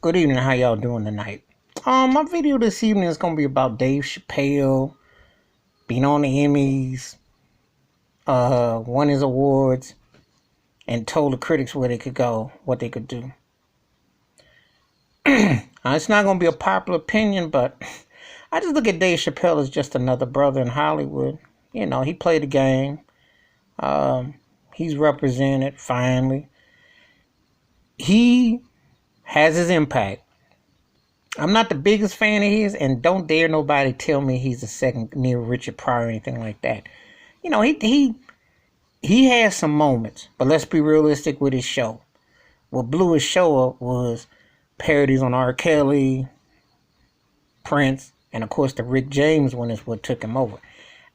Good evening. How y'all doing tonight? My video this evening is gonna be about Dave Chappelle being on the Emmys, won his awards, and told the critics where they could go, what they could do. It's not gonna be a popular opinion, but I just look at Dave Chappelle as just another brother in Hollywood. You know, he played the game. He's represented finally. He has his impact. I'm not the biggest fan of his, and don't dare nobody tell me he's a second near Richard Pryor or anything like that. You know, he has some moments, but let's be realistic with his show. What blew his show up was parodies on R. Kelly, Prince, and of course the Rick James one is what took him over.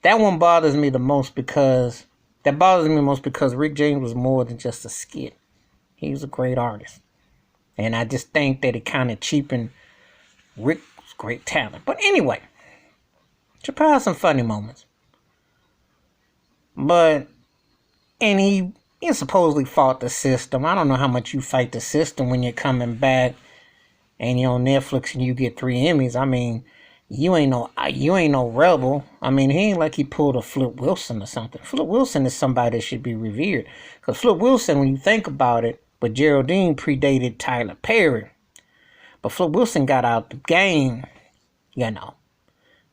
That one bothers me the most because Rick James was more than just a skit. He was a great artist, and I just think that it kind of cheapened Rick's great talent. But anyway, Chappelle has some funny moments. And he supposedly fought the system. I don't know how much you fight the system when you're coming back and you're on Netflix and you get 3 Emmys. I mean, you ain't no rebel. I mean, he ain't like he pulled a Flip Wilson or something. Flip Wilson is somebody that should be revered. Because Flip Wilson, when you think about it, but Geraldine predated Tyler Perry. But Flip Wilson got out the game, you know.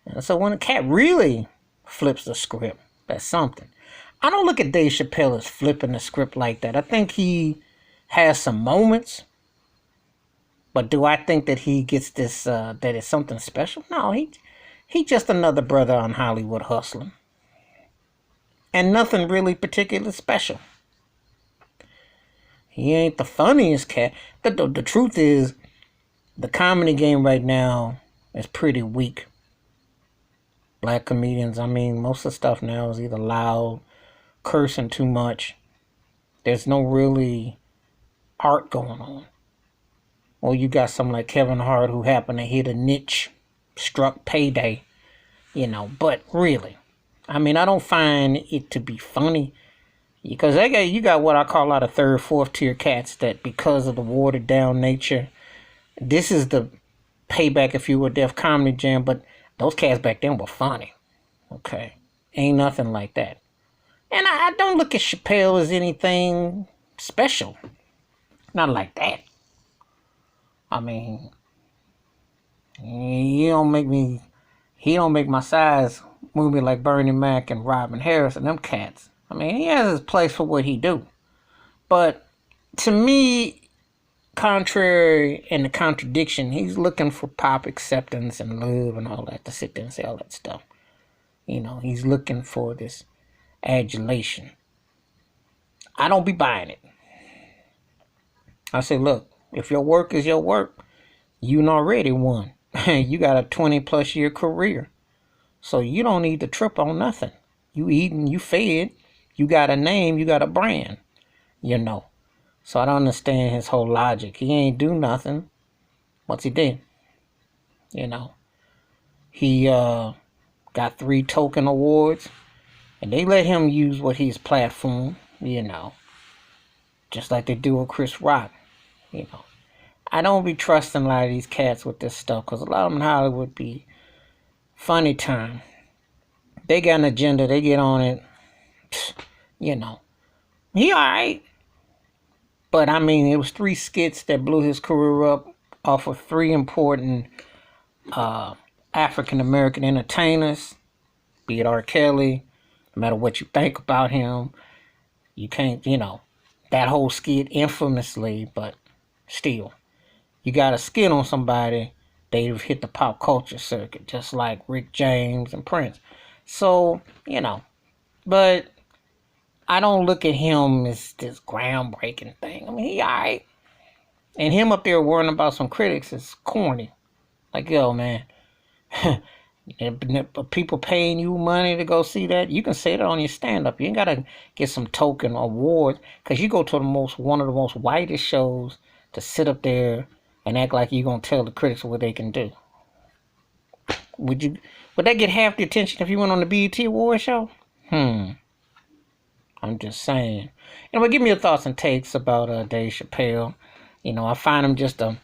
And so when a cat really flips the script, that's something. I don't look at Dave Chappelle as flipping the script like that. I think he has some moments. But do I think that he gets this, that it's something special? No, he just another brother on Hollywood hustling. And nothing really particularly special. He ain't the funniest cat. The truth is, the comedy game right now is pretty weak. Black comedians, I mean, most of the stuff now is either loud, cursing too much. There's no really art going on. Or you got something like Kevin Hart who happened to hit a niche, struck payday, you know. But really, I mean, I don't find it to be funny. Because you got what I call a lot of third, fourth tier cats that because of the watered down nature, this is the payback, if you will, Def Comedy Jam, but those cats back then were funny. Okay. Ain't nothing like that. And I don't look at Chappelle as anything special. Not like that. I mean, he don't make my size move me like Bernie Mac and Robin Harris and them cats. I mean, he has his place for what he do. But to me, contrary and the contradiction, he's looking for pop acceptance and love and all that to sit there and say all that stuff. You know, he's looking for this adulation. I don't be buying it. I say, look, if your work is your work, you already won. You got a 20+ year career. So you don't need to trip on nothing. You eating, you fed, you got a name, you got a brand, you know. So I don't understand his whole logic. He ain't do nothing. What's he did? You know. He got 3 token awards. And they let him use what his platform, you know. Just like they do with Chris Rock, you know. I don't be trusting a lot of these cats with this stuff. Because a lot of them in Hollywood be funny time. They got an agenda. They get on it. You know. He alright. But I mean, it was 3 skits that blew his career up off of 3 important African American entertainers, be it R. Kelly. No matter what you think about him, you can't, you know, that whole skit infamously, but still, you got a skit on somebody, they've hit the pop culture circuit, just like Rick James and Prince. So, you know, but I don't look at him as this groundbreaking thing. I mean, he alright. And him up there worrying about some critics is corny. Like, yo, man, people paying you money to go see that, you can say that on your stand-up. You ain't got to get some token awards. Because you go to one of the most whitest shows to sit up there and act like you're going to tell the critics what they can do. Would that get half the attention if you went on the BET Award show? I'm just saying. Anyway, give me your thoughts and takes about Dave Chappelle. You know, I find him just a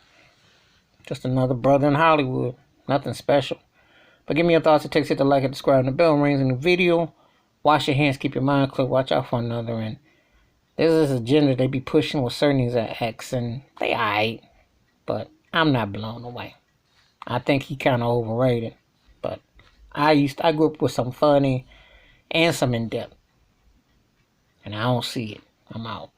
Just another brother in Hollywood. Nothing special. But give me your thoughts. It takes it to like and subscribe. The bell rings in the video. Wash your hands. Keep your mind clear. Watch out for another. And there's this agenda they be pushing with certain things at X. And they alright. But I'm not blown away. I think he kind of overrated. But I grew up with some funny and some in-depth. And I don't see it. I'm out.